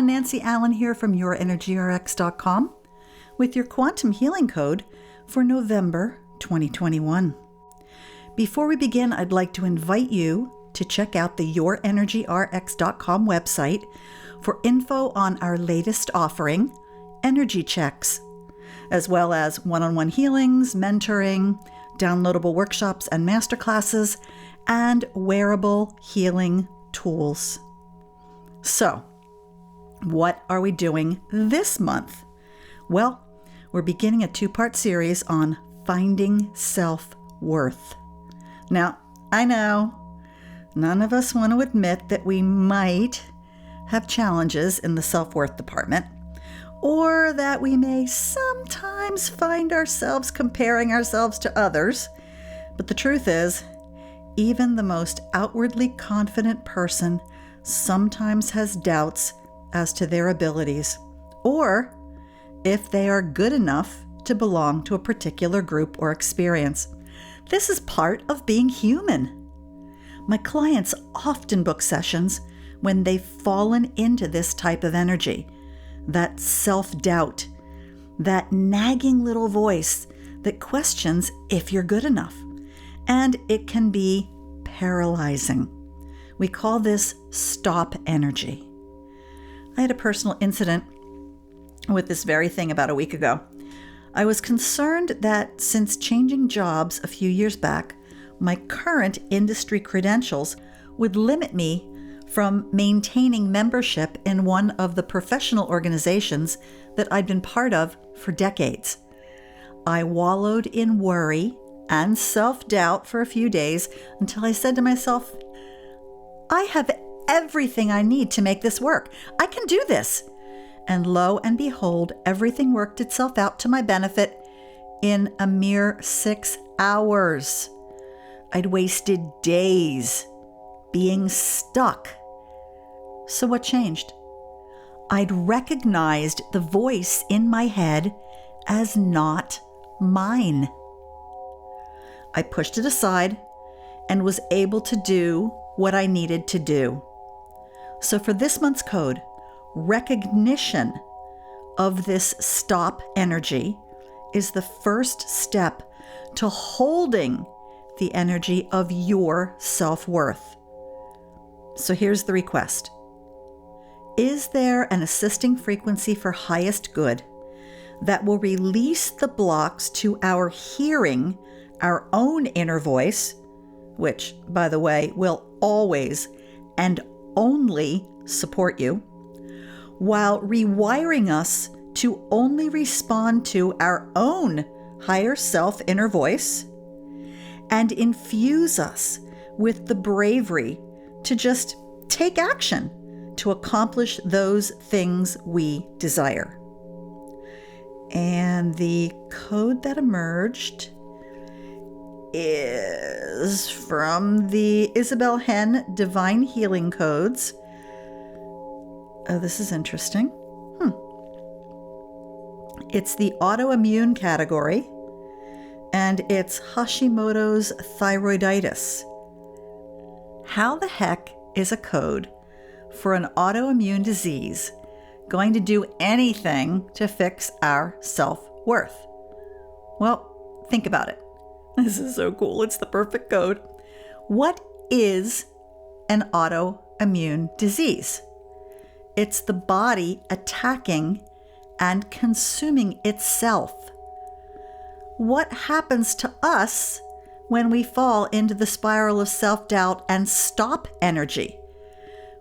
everyone, Nancy Allen here from YourEnergyRx.com with your quantum healing code for November 2021. Before we begin, I'd like to invite you to check out the YourEnergyRx.com website for info on our latest offering, Energy Checks, as well as one-on-one healings, mentoring, downloadable workshops and masterclasses, and wearable healing tools. So, what are we doing this month? Well, we're beginning a 2-part series on finding self-worth. Now, I know none of us want to admit that we might have challenges in the self-worth department, or that we may sometimes find ourselves comparing ourselves to others. But the truth is, even the most outwardly confident person sometimes has doubts as to their abilities, or if they are good enough to belong to a particular group or experience. This is part of being human. My clients often book sessions when they've fallen into this type of energy, that self-doubt, that nagging little voice that questions if you're good enough. And it can be paralyzing. We call this stop energy. I had a personal incident with this very thing about a week ago. I was concerned that since changing jobs a few years back, my current industry credentials would limit me from maintaining membership in one of the professional organizations that I'd been part of for decades. I wallowed in worry and self-doubt for a few days until I said to myself, I have everything I need to make this work. I can do this. And lo and behold, everything worked itself out to my benefit in a mere 6 hours. I'd wasted days being stuck. So what changed? I'd recognized the voice in my head as not mine. I pushed it aside and was able to do what I needed to do. So for this month's code, recognition of this stop energy is the first step to holding the energy of your self-worth. So here's the request. Is there an assisting frequency for highest good that will release the blocks to our hearing our own inner voice, which, by the way, will always and only support you, while rewiring us to only respond to our own higher self inner voice, and infuse us with the bravery to just take action to accomplish those things we desire? And the code that emerged is from the Isabel Hen Divine Healing Codes. Oh, this is interesting. It's the autoimmune category, and it's Hashimoto's thyroiditis. How the heck is a code for an autoimmune disease going to do anything to fix our self-worth? Well, think about it. This is so cool. It's the perfect code. What is an autoimmune disease? It's the body attacking and consuming itself. What happens to us when we fall into the spiral of self-doubt and stop energy?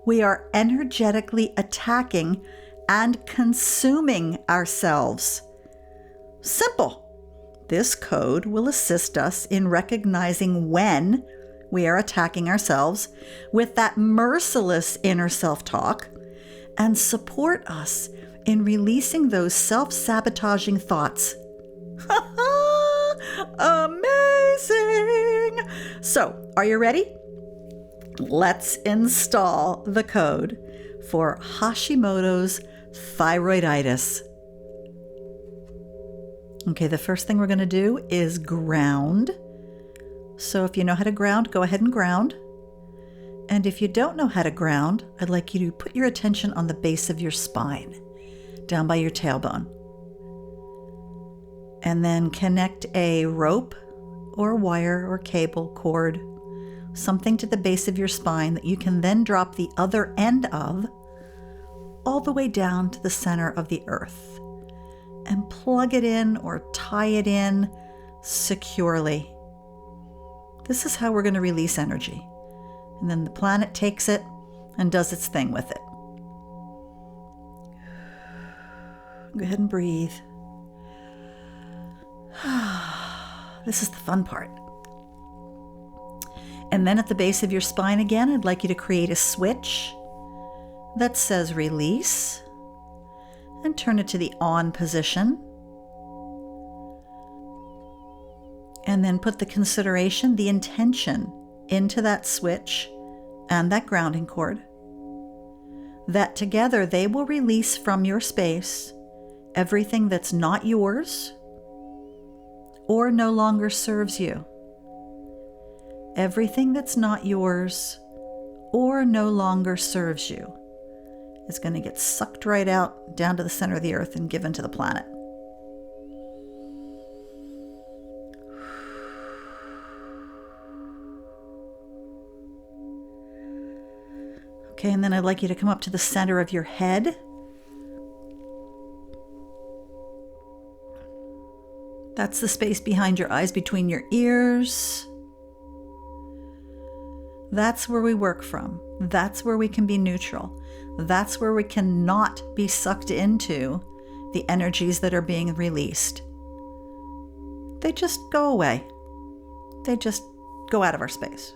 We are energetically attacking and consuming ourselves. Simple. This code will assist us in recognizing when we are attacking ourselves with that merciless inner self-talk, and support us in releasing those self-sabotaging thoughts. Amazing! So, are you ready? Let's install the code for Hashimoto's thyroiditis. Okay, the first thing we're going to do is ground. So if you know how to ground, go ahead and ground. And if you don't know how to ground, I'd like you to put your attention on the base of your spine, down by your tailbone. And then connect a rope or wire or cable, cord, something to the base of your spine that you can then drop the other end of all the way down to the center of the earth and plug it in or tie it in securely. This is how we're going to release energy. And then the planet takes it and does its thing with it. Go ahead and breathe. This is the fun part. And then at the base of your spine again, I'd like you to create a switch that says release and turn it to the on position. And then put the consideration, the intention into that switch and that grounding cord, that together they will release from your space everything that's not yours or no longer serves you. Everything that's not yours or no longer serves you is going to get sucked right out down to the center of the earth and given to the planet. Okay, and then I'd like you to come up to the center of your head. That's the space behind your eyes, between your ears. That's where we work from. That's where we can be neutral. That's where we cannot be sucked into the energies that are being released. They just go away. They just go out of our space.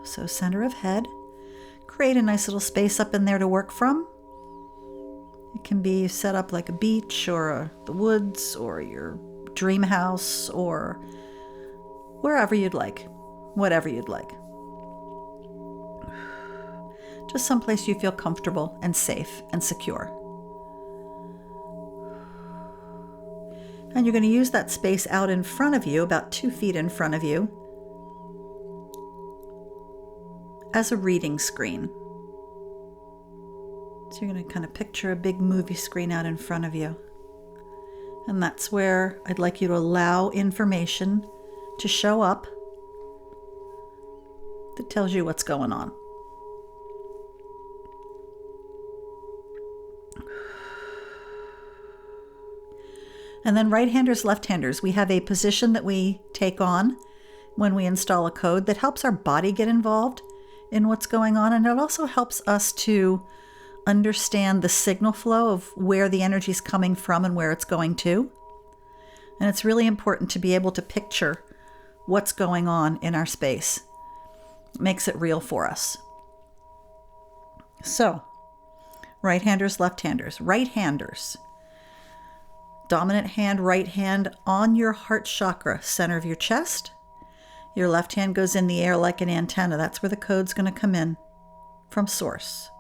So center of head, create a nice little space up in there to work from. It can be set up like a beach or the woods or your dream house or wherever you'd like, whatever you'd like. Just someplace you feel comfortable and safe and secure. And you're going to use that space out in front of you, about 2 feet in front of you, as a reading screen. So you're going to kind of picture a big movie screen out in front of you. And that's where I'd like you to allow information to show up that tells you what's going on. And then right-handers, left-handers, we have a position that we take on when we install a code that helps our body get involved in what's going on. And it also helps us to understand the signal flow of where the energy is coming from and where it's going to. And it's really important to be able to picture what's going on in our space. It makes it real for us. So, right-handers, left-handers. Right-handers. Dominant hand, right hand on your heart chakra, center of your chest. Your left hand goes in the air like an antenna. That's where the code's going to come in from source.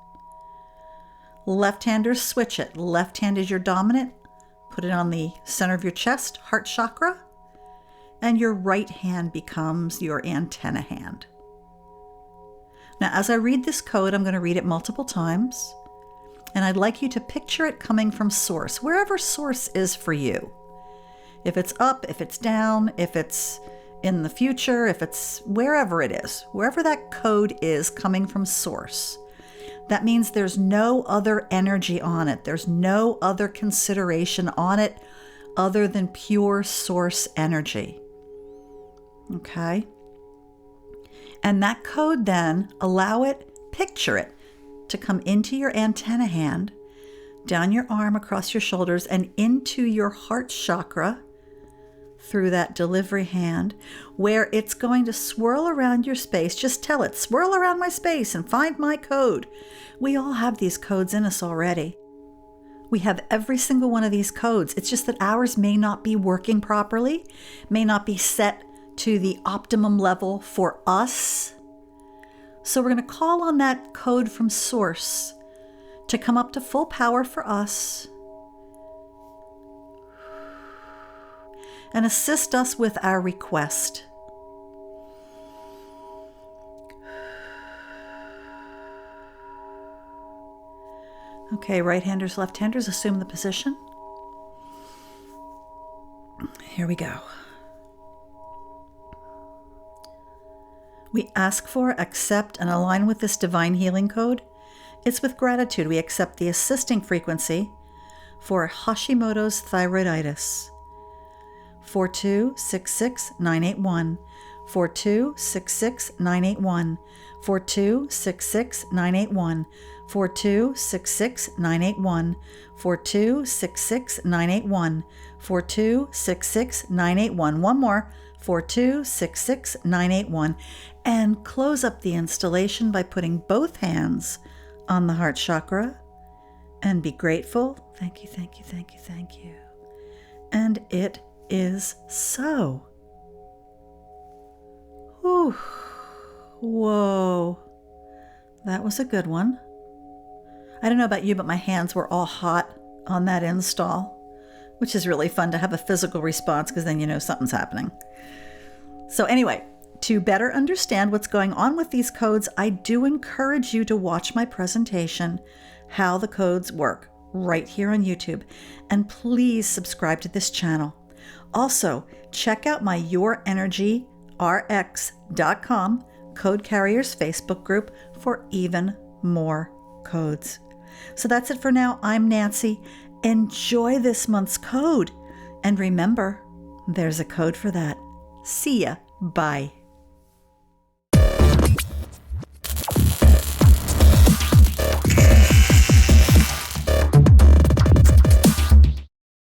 Left-handers, switch it. Left hand is your dominant. Put it on the center of your chest, heart chakra. And your right hand becomes your antenna hand. Now, as I read this code, I'm going to read it multiple times. And I'd like you to picture it coming from source, wherever source is for you. If it's up, if it's down, if it's in the future, if it's wherever it is, wherever that code is coming from source. That means there's no other energy on it. There's no other consideration on it other than pure source energy. Okay? And that code then, allow it, picture it, to come into your antenna hand, down your arm, across your shoulders, and into your heart chakra through that delivery hand, where it's going to swirl around your space. Just tell it, swirl around my space and find my code. We all have these codes in us already. We have every single one of these codes. It's just that ours may not be working properly, may not be set to the optimum level for us. So we're going to call on that code from source to come up to full power for us and assist us with our request. Okay, right-handers, left-handers, assume the position. Here we go. We ask for, accept, and align with this divine healing code. It's with gratitude we accept the assisting frequency for Hashimoto's thyroiditis. 4266981. 4266981. 4266981. 4266981. 4266981. 4266981. One more. 4266981. And close up the installation by putting both hands on the heart chakra and be grateful. Thank you, thank you, thank you, thank you. And it is so. Whew. Whoa. That was a good one. I don't know about you, but my hands were all hot on that install, which is really fun to have a physical response because then you know something's happening. So anyway, to better understand what's going on with these codes, I do encourage you to watch my presentation, How the Codes Work, right here on YouTube. And please subscribe to this channel. Also, check out my YourEnergyRx.com Code Carriers Facebook group for even more codes. So that's it for now. I'm Nancy. Enjoy this month's code. And remember, there's a code for that. See ya. Bye.